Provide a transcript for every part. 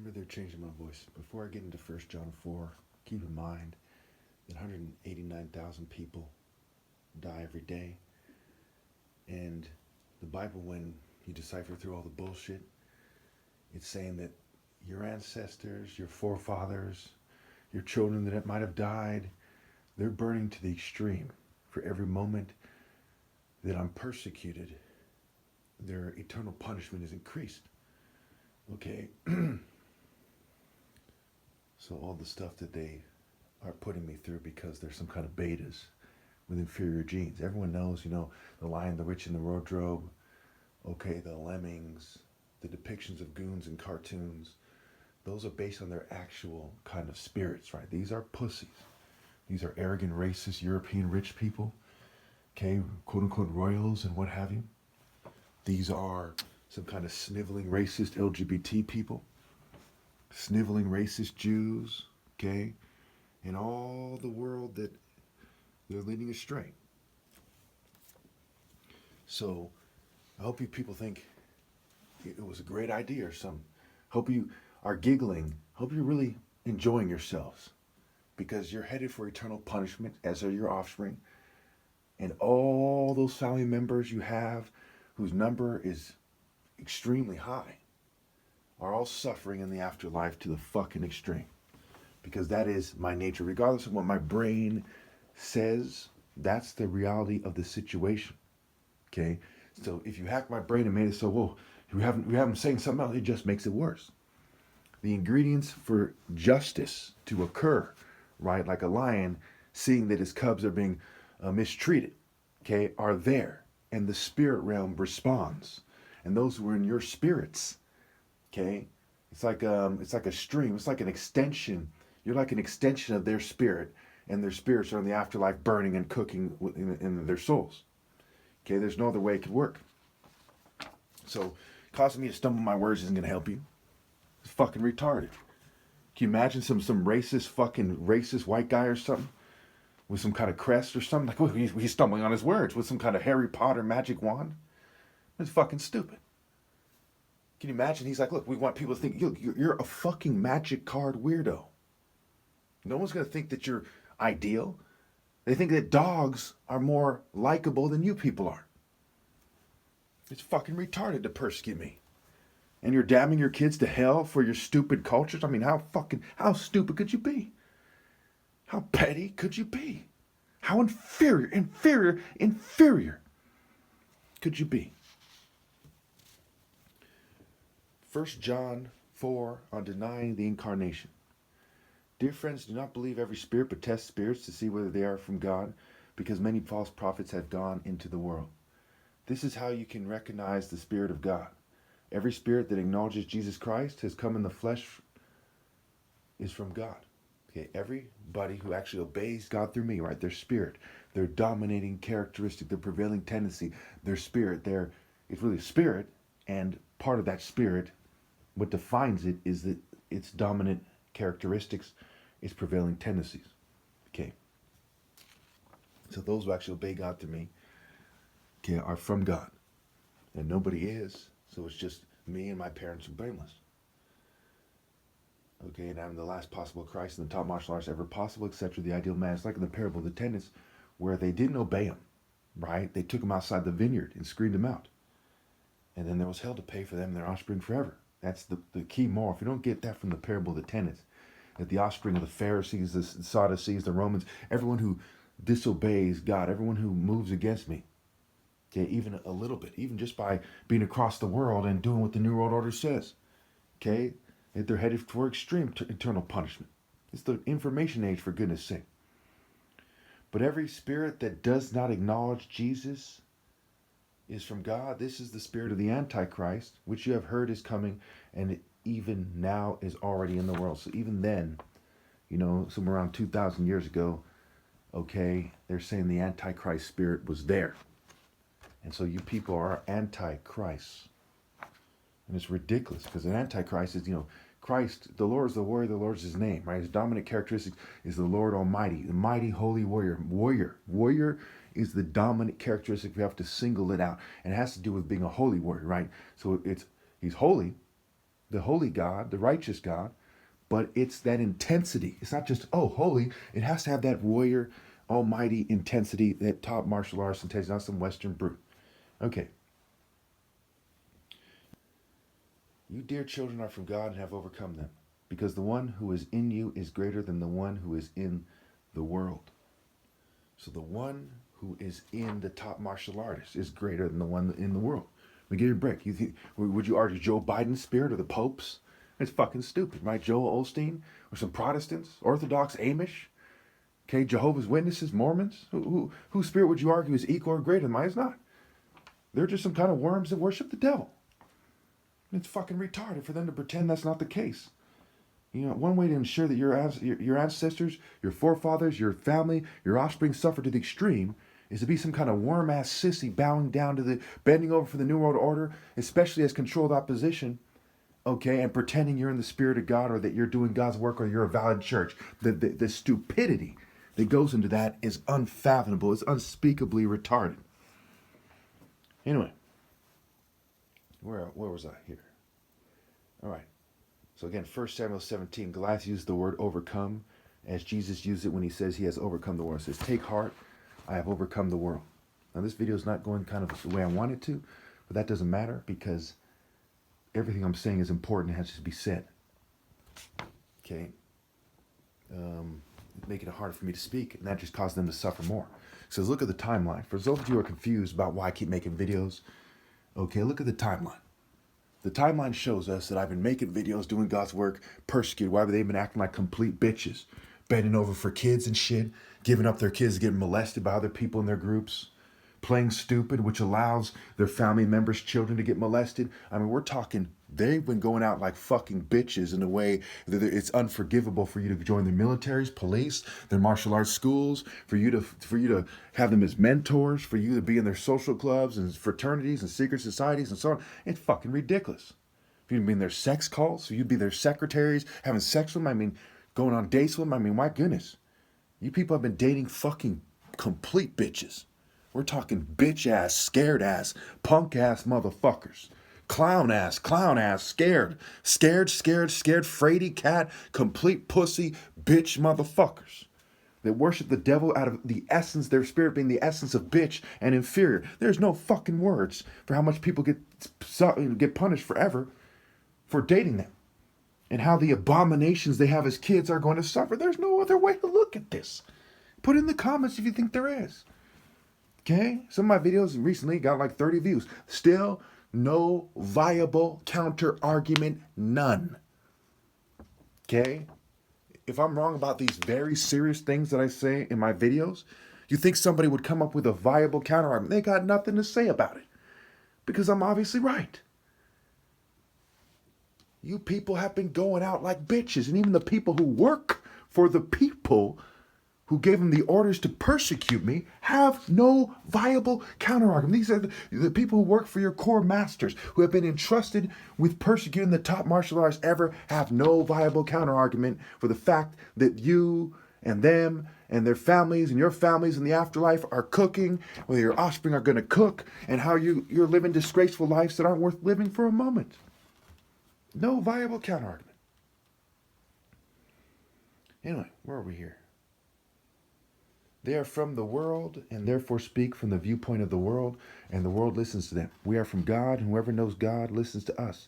Remember, they're changing my voice. Before I get into 1 John 4, keep in mind that 189,000 people die every day. And the Bible, when you decipher through all the bullshit, it's saying that your ancestors, your forefathers, your children that might have died, they're burning to the extreme. For every moment that I'm persecuted, their eternal punishment is increased. Okay? So all the stuff that they are putting me through because there's some kind of betas with inferior genes. Everyone knows, the Lion, the Witch, and the Wardrobe. Okay, the Lemmings, the depictions of goons in cartoons. Those are based on their actual kind of spirits, right? These are pussies. These are arrogant, racist, European rich people. Okay, quote unquote royals and what have you. These are some kind of sniveling, racist LGBT people. Sniveling, racist Jews. Okay, and all the world that they're leading astray. So I hope you people think it was a great idea or something. Hope you are giggling. Hope you're really enjoying yourselves, because you're headed for eternal punishment, as are your offspring. And all those family members you have whose number is extremely high are all suffering in the afterlife to the fucking extreme. Because that is my nature. Regardless of what my brain says, that's the reality of the situation. Okay? So if you hack my brain and made it so, whoa, we have them saying something else, it just makes it worse. The ingredients for justice to occur, right, like a lion seeing that his cubs are being mistreated, okay, are there. And the spirit realm responds. And those who are in your spirits, okay, it's like a stream. It's like an extension. You're like an extension of their spirit, and their spirits are in the afterlife burning and cooking in their souls. Okay, there's no other way it could work. So causing me to stumble my words isn't going to help you. It's fucking retarded. Can you imagine some racist white guy or something with some kind of crest or something? Like, oh, he's stumbling on his words with some kind of Harry Potter magic wand? It's fucking stupid. Can you imagine? He's like, look, we want people to think you're a fucking magic card weirdo. No one's going to think that you're ideal. They think that dogs are more likable than you people are. It's fucking retarded to persecute me. And you're damning your kids to hell for your stupid cultures? I mean, how stupid could you be? How petty could you be? How inferior could you be? 1 John 4 on denying the incarnation. Dear friends, do not believe every spirit, but test spirits to see whether they are from God, because many false prophets have gone into the world. This is how you can recognize the Spirit of God. Every spirit that acknowledges Jesus Christ has come in the flesh is from God. Okay, everybody who actually obeys God through me, right? Their spirit, their dominating characteristic, their prevailing tendency, their spirit, it's really spirit, and part of that spirit, what defines it is that its dominant characteristics, its prevailing tendencies. Okay. So those who actually obey God through me, okay, are from God. And nobody is. So it's just me and my parents are blameless. Okay, and I'm the last possible Christ and the top martial arts ever possible, etc. The ideal man. It's like in the parable of the tenants, where they didn't obey him, right? They took him outside the vineyard and screened him out. And then there was hell to pay for them and their offspring forever. That's the key moral. If you don't get that from the parable of the tenants, that the offspring of the Pharisees, the Sadducees, the Romans, everyone who disobeys God, everyone who moves against me, okay, even a little bit, even just by being across the world and doing what the New World Order says, okay, that they're headed for extreme eternal punishment. It's the information age, for goodness sake. But every spirit that does not acknowledge Jesus is from God. This is the spirit of the Antichrist, which you have heard is coming, and it even now is already in the world. So even then, somewhere around 2,000 years ago, okay, they're saying the Antichrist spirit was there. And so you people are Antichrist. And it's ridiculous, because an Antichrist is, Christ, the Lord is the warrior, the Lord is his name, right? His dominant characteristic is the Lord Almighty, the mighty, holy warrior. Warrior is the dominant characteristic. We have to single it out. And it has to do with being a holy warrior, right? So he's holy, the holy God, the righteous God, but it's that intensity. It's not just, oh, holy. It has to have that warrior, almighty intensity, that top martial arts intensity, not some Western brute. Okay. You dear children are from God and have overcome them, because the one who is in you is greater than the one who is in the world. So the one who is in the top martial artist is greater than the one in the world. We give you a break. You think, would you argue Joe Biden's spirit or the Pope's? It's fucking stupid, right? Joel Osteen or some Protestants, Orthodox, Amish, okay, Jehovah's Witnesses, Mormons. Whose spirit would you argue is equal or greater than mine? It's not. They're just some kind of worms that worship the devil. It's fucking retarded for them to pretend that's not the case. You know, one way to ensure that your ancestors, your forefathers, your family, your offspring suffer to the extreme is to be some kind of worm-ass sissy bending over for the New World Order, especially as controlled opposition, okay, and pretending you're in the spirit of God or that you're doing God's work or you're a valid church. The stupidity that goes into that is unfathomable. It's unspeakably retarded. Anyway, where was I here? All right. So again, 1 Samuel 17, Goliath used the word overcome as Jesus used it when he says he has overcome the world. It says, take heart, I have overcome the world. Now this video is not going kind of the way I want it to, but that doesn't matter because everything I'm saying is important. It has to be said. Okay. Making it harder for me to speak, and that just caused them to suffer more. So look at the timeline. For those of you who are confused about why I keep making videos, okay, look at the timeline. The timeline shows us that I've been making videos, doing God's work, persecuted. Why? They've been acting like complete bitches, bending over for kids and shit, giving up their kids, getting molested by other people in their groups, playing stupid, which allows their family members' children to get molested. I mean, we're talking, they've been going out like fucking bitches in a way that it's unforgivable for you to join their militaries, police, their martial arts schools, for you to have them as mentors, for you to be in their social clubs and fraternities and secret societies and so on. It's fucking ridiculous. For you to be in their sex cults, for you to be their secretaries, having sex with them, I mean, going on dates with them, I mean, my goodness. You people have been dating fucking complete bitches. We're talking bitch ass, scared ass, punk ass motherfuckers. Clown ass, scared, fraidy cat, complete pussy, bitch motherfuckers that worship the devil out of the essence, their spirit being the essence of bitch and inferior. There's no fucking words for how much people get punished forever for dating them and how the abominations they have as kids are going to suffer. There's no other way to look at this. Put in the comments if you think there is. Okay? Some of my videos recently got like 30 views. Still no viable counter argument, none. Okay? If I'm wrong about these very serious things that I say in my videos, you think somebody would come up with a viable counter argument? They got nothing to say about it because I'm obviously right. You people have been going out like bitches, and even the people who work for the people who gave them the orders to persecute me have no viable counterargument. These are the people who work for your core masters, who have been entrusted with persecuting the top martial artists ever, have no viable counterargument for the fact that you and them and their families and your families in the afterlife are cooking, whether your offspring are going to cook, and how you're living disgraceful lives that aren't worth living for a moment. No viable counterargument. Anyway, where are we here? They are from the world and therefore speak from the viewpoint of the world, and the world listens to them. We are from God, and whoever knows God listens to us.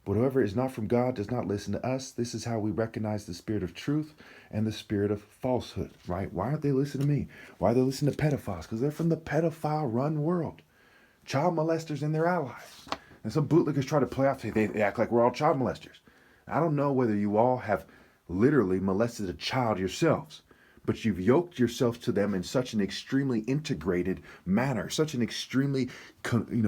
But whoever is not from God does not listen to us. This is how we recognize the spirit of truth and the spirit of falsehood, right? Why aren't they listening to me? Why are they listening to pedophiles? Because they're from the pedophile-run world. Child molesters and their allies. And some bootlickers try to play off, they act like we're all child molesters. I don't know whether you all have literally molested a child yourselves, but you've yoked yourself to them in such an extremely integrated manner, such an extremely,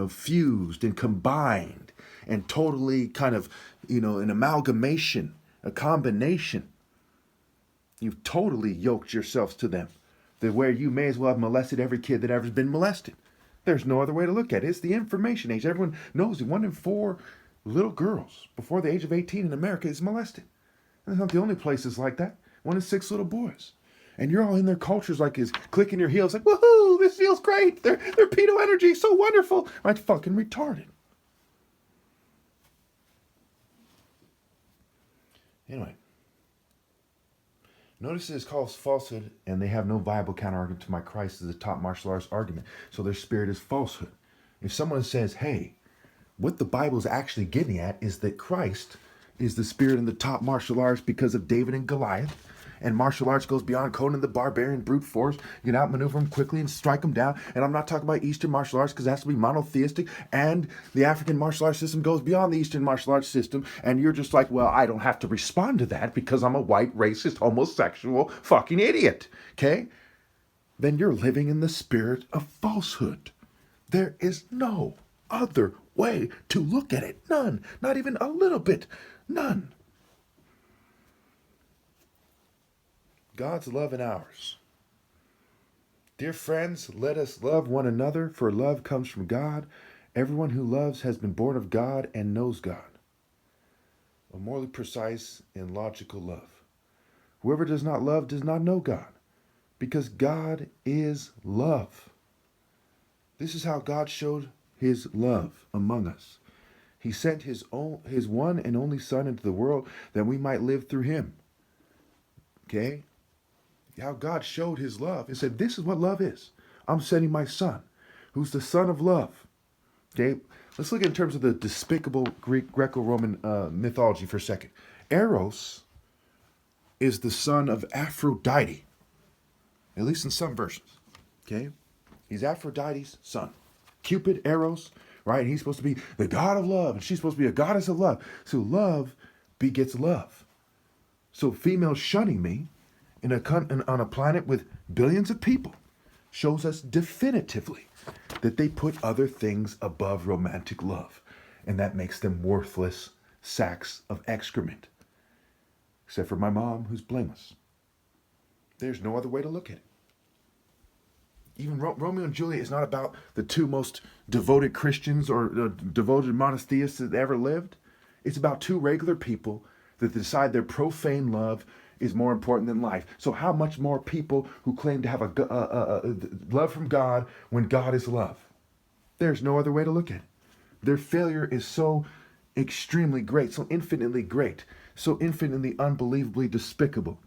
fused and combined and totally kind of, an amalgamation, a combination. You've totally yoked yourselves to them, that where you may as well have molested every kid that ever's been molested. There's no other way to look at it. It's the information age. Everyone knows that 1 in 4 little girls before the age of 18 in America is molested. And it's not the only places like that. 1 in 6 little boys. And you're all in their cultures like is clicking your heels like, woohoo, this feels great. Their pedo energy is so wonderful. I'm fucking retarded. Anyway, notice it's called falsehood, and they have no viable counterargument to my Christ as a top martial arts argument. So their spirit is falsehood. If someone says, hey, what the Bible is actually getting at is that Christ is the spirit in the top martial arts because of David and Goliath. And martial arts goes beyond Conan the Barbarian, brute force. You can outmaneuver them quickly and strike them down. And I'm not talking about Eastern martial arts because it has to be monotheistic. And the African martial arts system goes beyond the Eastern martial arts system. And you're just like, well, I don't have to respond to that because I'm a white, racist, homosexual fucking idiot. Okay? Then you're living in the spirit of falsehood. There is no other way to look at it. None. Not even a little bit. None. God's love and ours. Dear friends, let us love one another, for love comes from God. Everyone who loves has been born of God and knows God. A morally precise and logical love. Whoever does not love does not know God, because God is love. This is how God showed his love among us. He sent his one and only Son into the world that we might live through him. Okay? How God showed his love. He said, this is what love is. I'm sending my Son, who's the Son of love. Okay? Let's look in terms of the despicable Greco-Roman mythology for a second. Eros is the son of Aphrodite, at least in some versions. Okay? He's Aphrodite's son. Cupid, Eros, right? And he's supposed to be the god of love, and she's supposed to be a goddess of love. So love begets love. So female shunning me on a planet with billions of people shows us definitively that they put other things above romantic love, and that makes them worthless sacks of excrement. Except for my mom, who's blameless. There's no other way to look at it. Even Romeo and Juliet is not about the two most devoted Christians or devoted monotheists that ever lived. It's about two regular people that decide their profane love is more important than life. So how much more people who claim to have a love from God when God is love? There's no other way to look at it. Their failure is so extremely great, so infinitely great, so infinitely unbelievably despicable.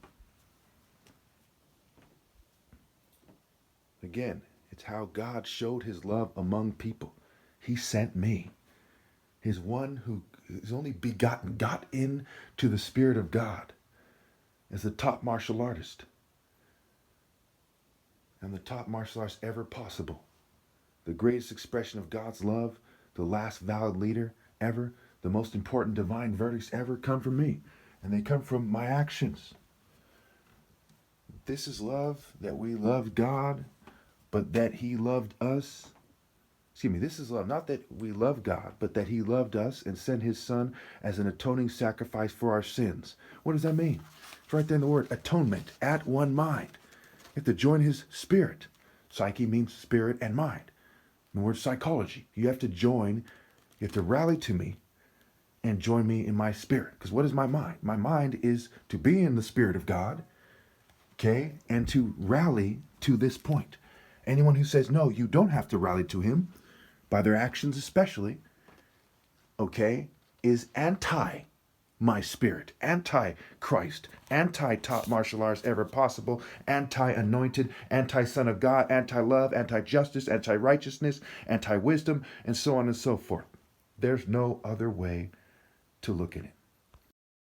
Again, it's how God showed his love among people. He sent me, his one who is only begotten, got into the Spirit of God as the top martial artist and the top martial artist ever possible. The greatest expression of God's love, the last valid leader ever, the most important divine verdicts ever come from me. And they come from my actions. This is love, that we loved God, but that he loved us. Excuse me, this is love, not that we love God, but that he loved us and sent his Son as an atoning sacrifice for our sins. What does that mean? It's right there in the word atonement, at one mind. You have to join his spirit. Psyche means spirit and mind. The word psychology. You have to join, you have to rally to me and join me in my spirit. Because what is my mind? My mind is to be in the Spirit of God, okay, and to rally to this point. Anyone who says, no, you don't have to rally to him, by their actions especially, okay, is anti my spirit, anti-Christ, anti-top martial arts ever possible, anti-anointed, anti-Son of God, anti-love, anti-justice, anti-righteousness, anti-wisdom, and so on and so forth. There's no other way to look at it.